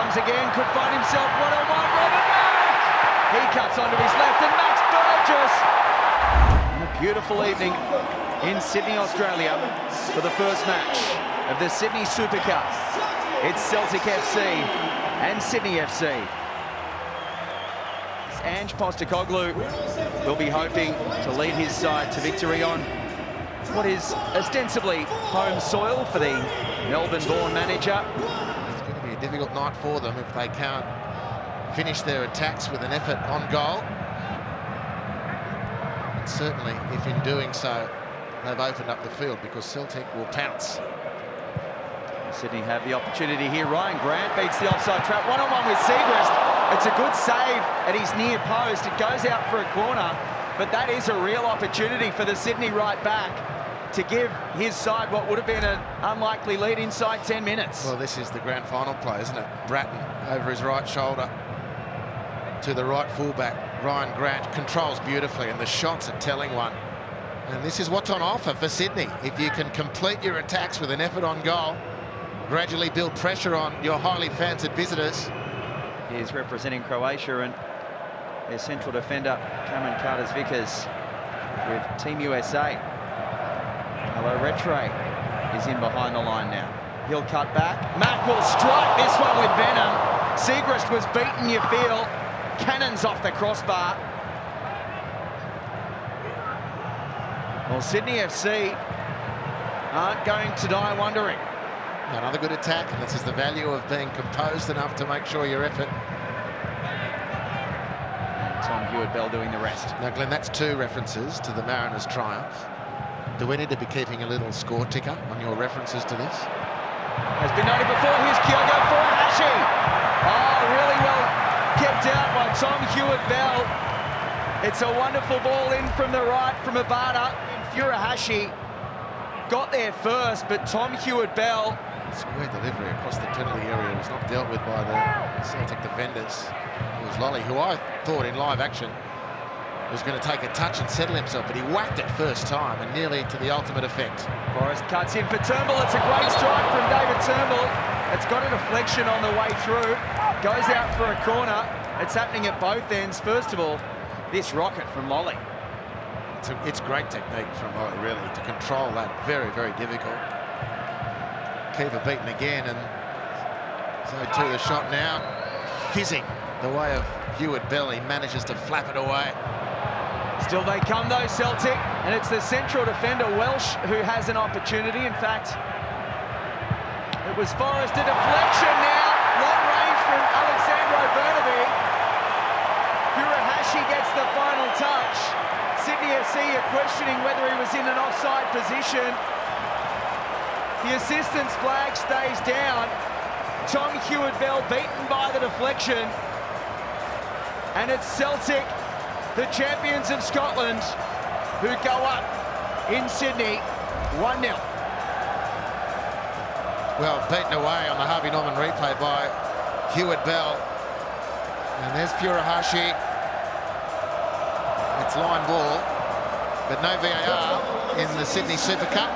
comes again, could find himself one-on-one. Robert Mak! He cuts onto his left, and Max Burgess. And a beautiful evening in Sydney, Australia, for the first match of the Sydney Super Cup. It's Celtic FC and Sydney FC. Ange Postecoglou will be hoping to lead his side to victory on what is ostensibly home soil for the Melbourne-born manager. It's going to be a difficult night for them if they can't finish their attacks with an effort on goal. And certainly if in doing so they've opened up the field, because Celtic will pounce. Sydney have the opportunity here. Ryan Grant beats the offside trap. One-on-one with Segrest. It's a good save at his near post. It goes out for a corner, but that is a real opportunity for the Sydney right back to give his side what would have been an unlikely lead inside 10 minutes. Well, this is the grand final play, isn't it? Bratton over his right shoulder to the right fullback. Ryan Grant controls beautifully, and the shot's a telling one. And this is what's on offer for Sydney. If you can complete your attacks with an effort on goal, gradually build pressure on your highly fancied visitors. He is representing Croatia, and their central defender, Cameron Carter-Vickers, with Team USA. Hello, Retre is in behind the line now. He'll cut back. Mak will strike this one with venom. Segrest was beaten, you feel. Cannons off the crossbar. Well, Sydney FC aren't going to die wondering. Another good attack, and this is the value of being composed enough to make sure your effort. Tom Hewitt-Bell doing the rest. Now, Glenn, that's two references to the Mariners' triumph. Do we need to be keeping a little score ticker on your references to this? Has been noted before. Here's Kyogo Furuhashi. Oh, really well kept out by Tom Hewitt-Bell. It's a wonderful ball in from the right from Abada. Furuhashi got there first, but Tom Hewitt-Bell. Square delivery across the penalty area was not dealt with by the Celtic defenders. It was Lolly, who I thought in live action was going to take a touch and settle himself, but he whacked it first time and nearly to the ultimate effect. Forrest cuts in for Turnbull. It's a great strike from David Turnbull. It's got a deflection on the way through. Goes out for a corner. It's happening at both ends. First of all, this rocket from Lolly. It's great technique from Lolly, really, to control that. Very, very difficult. Keeper beaten again, and so to the shot now. Fizzing the way of Hewitt-Bell. He manages to flap it away. Still they come though, Celtic, and it's the central defender, Welsh, who has an opportunity. In fact, it was Forrest, a deflection now. Long range from Alexandro Burnaby. Furuhashi gets the final touch. Sydney FC are questioning whether he was in an offside position. The assistant's flag stays down. Tom Hewitt-Bell beaten by the deflection. And it's Celtic, the champions of Scotland, who go up in Sydney 1-0. Well, beaten away on the Harvey Norman replay by Hewitt-Bell. And there's Furuhashi. It's line ball, but no VAR in the Sydney Super Cup.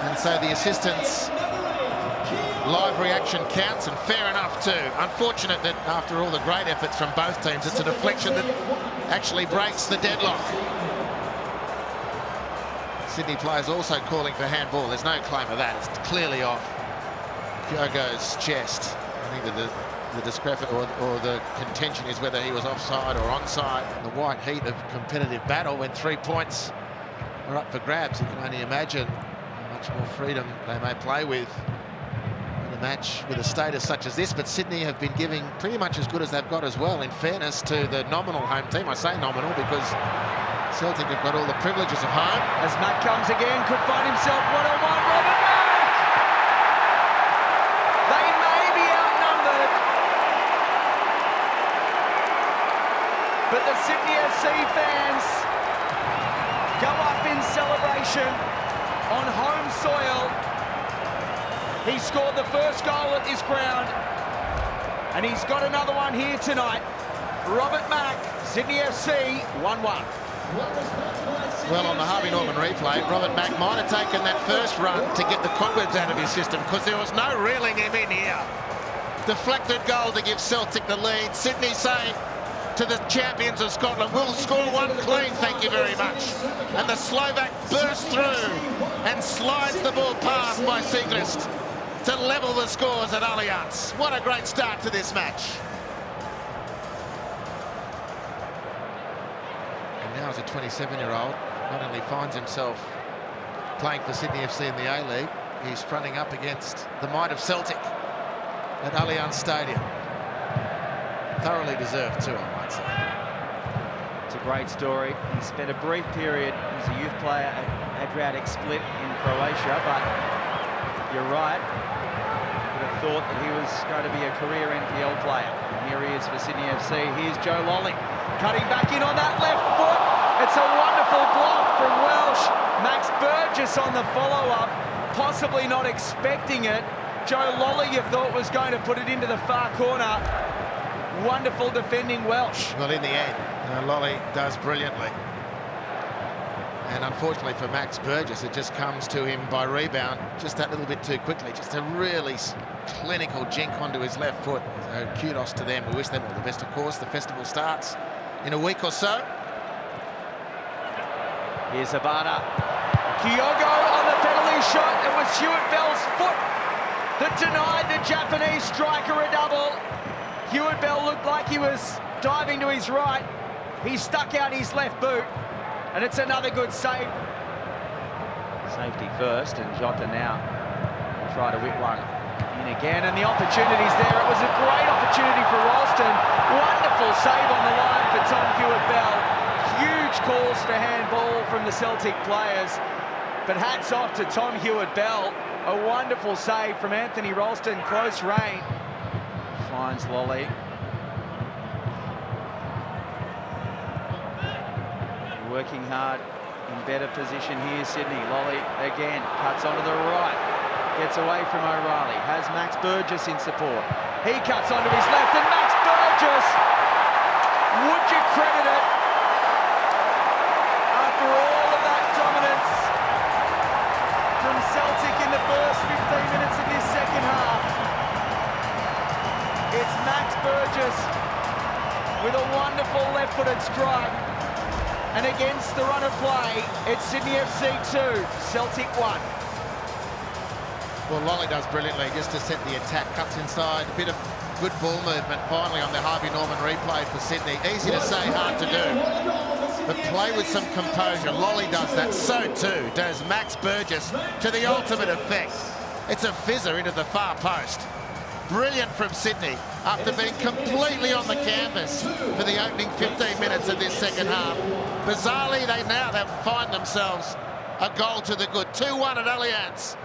And so the assistant's live reaction counts, and fair enough too. Unfortunate that after all the great efforts from both teams, it's a deflection that actually breaks the deadlock. Sydney players also calling for handball. There's no claim of that. It's clearly off Kyogo's chest. I think that the discrepancy or the contention is whether he was offside or onside. The white heat of competitive battle, when 3 points are up for grabs, you can only imagine how much more freedom they may play with in a match with a status such as this. But Sydney have been giving pretty much as good as they've got as well, in fairness to the nominal home team. I say nominal because Celtic have got all the privileges of home. As Mak comes again, could find himself one-on-one. Robert Mak! They may be outnumbered, but the Sydney FC fans go up in celebration on home soil. He scored the first goal at this ground, and he's got another one here tonight. Robert Mak, Sydney FC, 1-1. Well, on the Harvey Norman replay, Robert Mak might have taken that first run to get the cobwebs out of his system, because there was no reeling him in here. Deflected goal to give Celtic the lead. Sydney saying to the champions of Scotland, we'll score one clean, thank you very much. And the Slovak bursts through and slides the ball past by Siegrist to level the scores at Allianz. What a great start to this match. And now as a 27-year-old, not only finds himself playing for Sydney FC in the A-League, he's fronting up against the might of Celtic at Allianz Stadium. Thoroughly deserved too, I might say. It's a great story. He spent a brief period as a youth player at Adriatic Split in Croatia, but you're right. Would have thought that he was going to be a career NPL player. And here he is for Sydney FC. Here's Joe Lolly cutting back in on that left foot. It's a wonderful block from Welsh. Max Burgess on the follow-up, possibly not expecting it. Joe Lolly, you thought, was going to put it into the far corner. Wonderful defending Welsh. Well, in the end, Lolly does brilliantly. And unfortunately for Max Burgess, it just comes to him by rebound just that little bit too quickly. Just a really clinical jink onto his left foot. So kudos to them. We wish them all the best, of course. The festival starts in a week or so. Here's Abada. Kyogo on the penalty shot. It was Hewitt Bell's foot that denied the Japanese striker a double. Hewitt Bell looked like he was diving to his right. He stuck out his left boot, and it's another good save. Safety first, and Jota now will try to whip one in again, and the opportunity's there. It was a great opportunity for Ralston. Wonderful save on the line for Tom Hewitt-Bell. Huge calls for handball from the Celtic players, but hats off to Tom Hewitt-Bell. A wonderful save from Anthony Ralston, close range. Finds Lolly. Working hard in better position here, Sydney. Lolly again, cuts onto the right. Gets away from O'Reilly. Has Max Burgess in support. He cuts onto his left, and Max Burgess, would you credit it? After all of that dominance from Celtic in the first 15 minutes of this second half, it's Max Burgess with a wonderful left-footed strike. And against the run of play, it's Sydney FC 2, Celtic 1. Well, Lolly does brilliantly just to set the attack, cuts inside, a bit of good ball movement finally on the Harvey Norman replay for Sydney. Easy to say, hard to do. But play with some composure. Lolly does that, so too does Max Burgess to the ultimate effect. It's a fizzer into the far post. Brilliant from Sydney after being completely on the canvas for the opening 15 minutes of this second half. Bizarrely, they now find themselves a goal to the good. 2-1 at Allianz.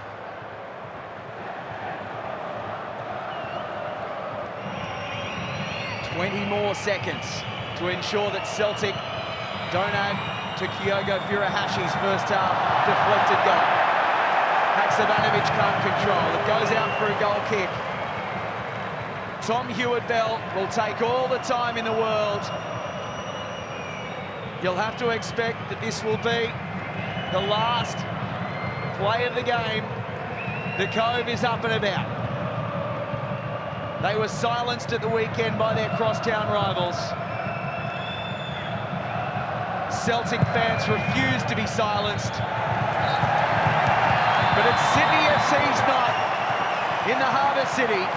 $20 more seconds to ensure that Celtic don't add to Kyogo Furuhashi's first half deflected goal. Haksabanovic can't control. It goes out for a goal kick. Tom Hewitt-Bell will take all the time in the world. You'll have to expect that this will be the last play of the game. The Cove is up and about. They were silenced at the weekend by their crosstown rivals. Celtic fans refuse to be silenced. But it's Sydney FC's night in the Harbour City.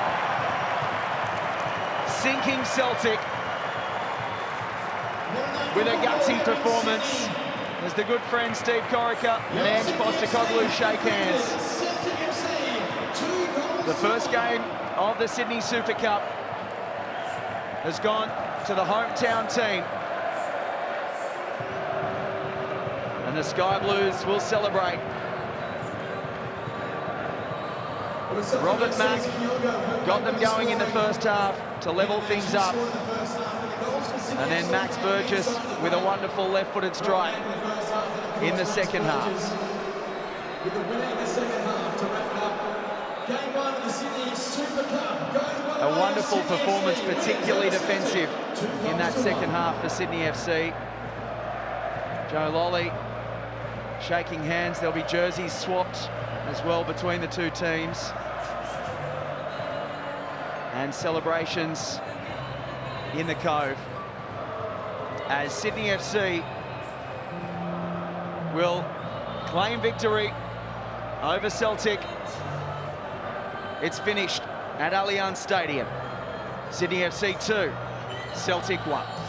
Sinking Celtic with a gutsy performance as the good friend Steve Corica and Ange Postecoglou shake hands. The first game of the Sydney Super Cup has gone to the hometown team. And the Sky Blues will celebrate. Robert Mak got them going in the first half to level things up. And then Max Burgess with a wonderful left-footed strike in the second half. A wonderful performance, particularly defensive in that second half for Sydney FC. Joe Lolly shaking hands. There'll be jerseys swapped as well between the two teams. And celebrations in the Cove as Sydney FC will claim victory over Celtic. It's finished at Allianz Stadium. Sydney FC 2, Celtic 1.